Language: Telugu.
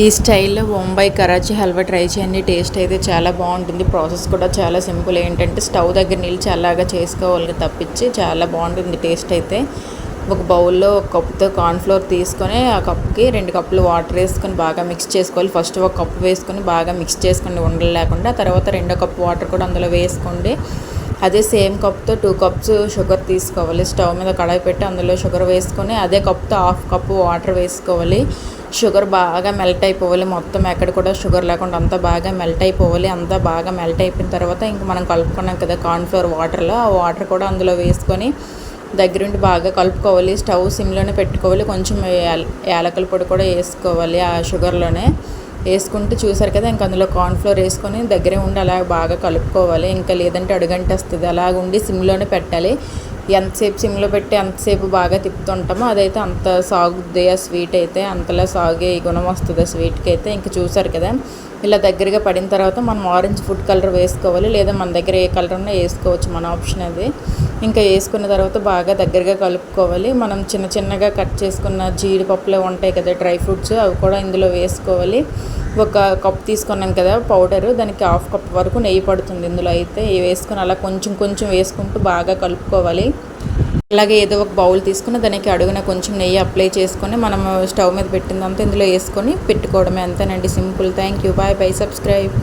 ఈ స్టైల్లో బొంబాయి కరాచీ హల్వా ట్రై చేయండి. టేస్ట్ అయితే చాలా బాగుంటుంది. ప్రాసెస్ కూడా చాలా సింపుల్. ఏంటంటే స్టవ్ దగ్గర నిలిచి అలాగా చేసుకోవాలి తప్పించి చాలా బాగుంటుంది టేస్ట్ అయితే. ఒక బౌల్లో ఒక కప్పుతో కార్న్ఫ్లోర్ తీసుకొని ఆ కప్పుకి 2 కప్పులు వాటర్ వేసుకొని బాగా మిక్స్ చేసుకోవాలి. ఫస్ట్ ఒక కప్పు వేసుకొని బాగా మిక్స్ చేసుకోండి ఉండలు లేకుండా. తర్వాత 2వ కప్పు వాటర్ కూడా అందులో వేసుకోండి. అదే సేమ్ కప్తో 2 కప్స్ షుగర్ తీసుకోవాలి. స్టవ్ మీద కడాయి పెట్టి అందులో షుగర్ వేసుకొని అదే కప్తో 1/2 కప్పు వాటర్ వేసుకోవాలి. షుగర్ బాగా మెల్ట్ అయిపోవాలి. మొత్తం ఎక్కడ కూడా షుగర్ లేకుండా అంతా బాగా మెల్ట్ అయిపోవాలి. అంతా బాగా మెల్ట్ అయిపోయిన తర్వాత ఇంక మనం కలుపుకున్నాం కదా కార్న్ఫ్లోర్ వాటర్లో, ఆ వాటర్ కూడా అందులో వేసుకొని దగ్గరుండి బాగా కలుపుకోవాలి. స్టవ్ సిమ్లోనే పెట్టుకోవాలి. కొంచెం యాలకుల పొడి కూడా వేసుకోవాలి ఆ షుగర్లోనే. వేసుకుంటూ చూసారు కదా, ఇంక అందులో కార్న్ఫ్లోర్ వేసుకొని దగ్గరే ఉండి అలా బాగా కలుపుకోవాలి. ఇంకా లేదంటే అడుగంటేస్తుంది. అలాగ ఉండి సిమ్లోనే పెట్టాలి. ఎంతసేపు సిమ్లో పెట్టి ఎంతసేపు బాగా తిప్పుతుంటామో అదైతే అంత సాగుద్ది. ఆ స్వీట్ అయితే అంతలా సాగే గుణం వస్తుంది ఆ స్వీట్కి అయితే. ఇంక చూసారు కదా, ఇలా దగ్గరగా పడిన తర్వాత మనం ఆరెంజ్ ఫుడ్ కలర్ వేసుకోవాలి. లేదా మన దగ్గర ఏ కలర్ ఉన్నా వేసుకోవచ్చు, మన ఆప్షన్ అది. ఇంకా వేసుకున్న తర్వాత బాగా దగ్గరగా కలుపుకోవాలి. మనం చిన్న చిన్నగా కట్ చేసుకున్న జీడిపప్పులు ఉంటాయి కదా డ్రై ఫ్రూట్స్, అవి కూడా ఇందులో వేసుకోవాలి. ఒక కప్ తీసుకున్నాం కదా పౌడరు, దానికి 1/2 కప్ వరకు నెయ్యి పడుతుంది ఇందులో అయితే. వేసుకొని అలా కొంచెం కొంచెం వేసుకుంటూ బాగా కలుపుకోవాలి. అలాగే ఏదో ఒక బౌల్ తీసుకుని దానికి అడుగున కొంచెం నెయ్యి అప్లై చేసుకొని మనం స్టవ్ మీద పెట్టిందంతా ఇందులో వేసుకొని పెట్టుకోవడమే. అంతేనండి, simple. Thank you. Bye bye. Subscribe.